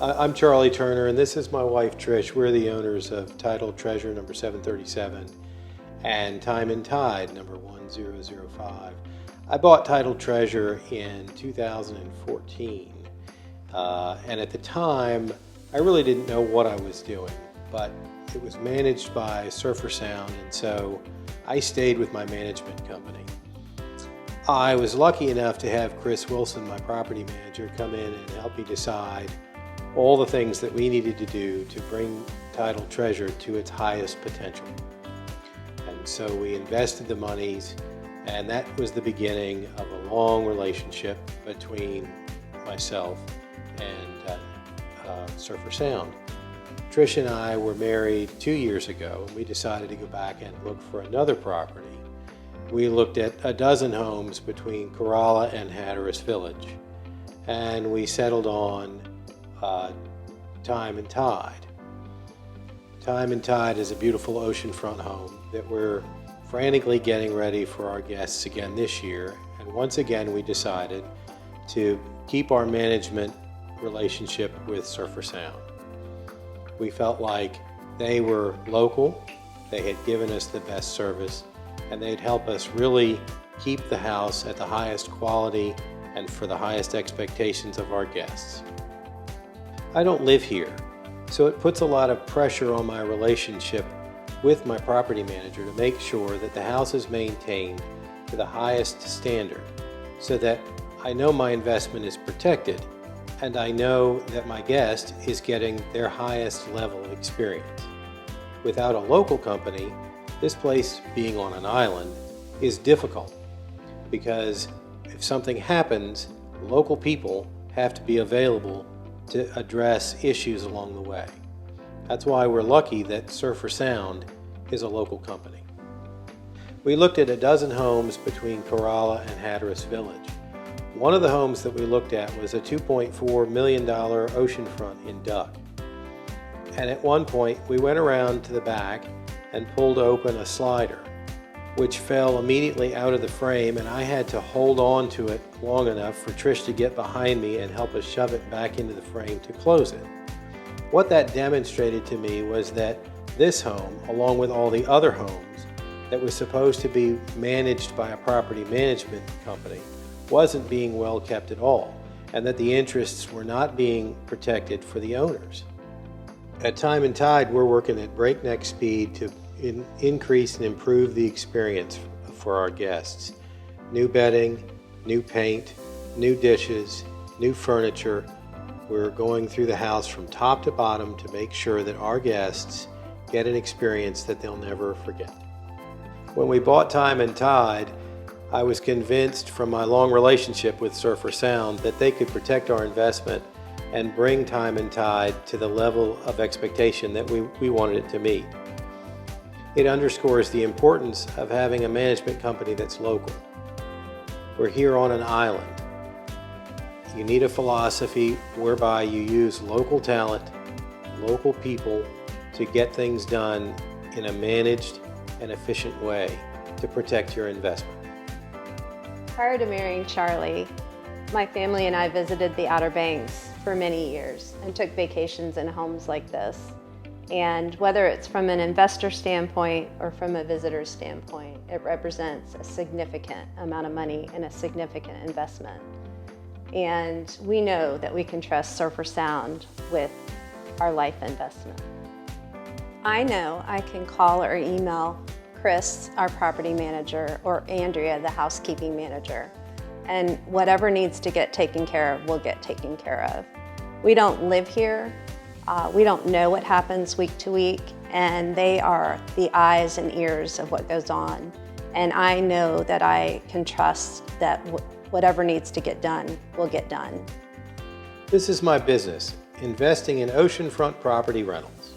I'm Charlie Turner, and this is my wife Trish. We're the owners of Tidal Treasure number 737 and Time and Tide number 1005. I bought Tidal Treasure in 2014, and at the time I really didn't know what I was doing, but it was managed by Surfer Sound, and so I stayed with my management company. I was lucky enough to have Chris Wilson, my property manager, come in and help me decide all the things that we needed to do to bring Tidal Treasure to its highest potential. And so we invested the monies, and that was the beginning of a long relationship between myself and Surfer Sound. Trish and I were married 2 years ago, and we decided to go back and look for another property. We looked at a dozen homes between Corolla and Hatteras Village, and we settled on Time and Tide. Time and Tide is a beautiful oceanfront home that we're frantically getting ready for our guests again this year, and once again we decided to keep our management relationship with Surfer Sound. We felt like they were local, they had given us the best service, and they'd help us really keep the house at the highest quality and for the highest expectations of our guests. I don't live here, so it puts a lot of pressure on my relationship with my property manager to make sure that the house is maintained to the highest standard so that I know my investment is protected and I know that my guest is getting their highest level of experience. Without a local company, this place being on an island is difficult because if something happens, local people have to be available to address issues along the way. That's why we're lucky that Surfer Sound is a local company. We looked at a dozen homes between Corolla and Hatteras Village. One of the homes that we looked at was a $2.4 million oceanfront in Duck. And at one point, we went around to the back and pulled open a slider, which fell immediately out of the frame, and I had to hold on to it long enough for Trish to get behind me and help us shove it back into the frame to close it. What that demonstrated to me was that this home, along with all the other homes that was supposed to be managed by a property management company, wasn't being well kept at all, and that the interests were not being protected for the owners. At Time and Tide, we're working at breakneck speed to increase and improve the experience for our guests. New bedding, new paint, new dishes, new furniture. We're going through the house from top to bottom to make sure that our guests get an experience that they'll never forget. When we bought Time and Tide, I was convinced from my long relationship with Surfer Sound that they could protect our investment and bring Time and Tide to the level of expectation that we wanted it to meet. It underscores the importance of having a management company that's local. We're here on an island. You need a philosophy whereby you use local talent, local people to get things done in a managed and efficient way to protect your investment. Prior to marrying Charlie, my family and I visited the Outer Banks for many years and took vacations in homes like this. And whether it's from an investor standpoint or from a visitor standpoint, it represents a significant amount of money and a significant investment. And we know that we can trust Surfer Sound with our life investment. I know I can call or email Chris, our property manager, or Andrea, the housekeeping manager, and whatever needs to get taken care of will get taken care of. We don't live here. We don't know what happens week to week, and they are the eyes and ears of what goes on. And I know that I can trust that whatever needs to get done will get done. This is my business, investing in oceanfront property rentals.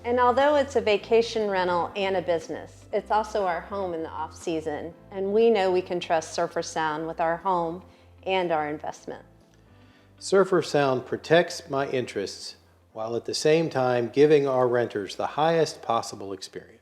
And although it's a vacation rental and a business, it's also our home in the off-season, and we know we can trust Surfer Sound with our home and our investment. Surfer Sound protects my interests while at the same time giving our renters the highest possible experience.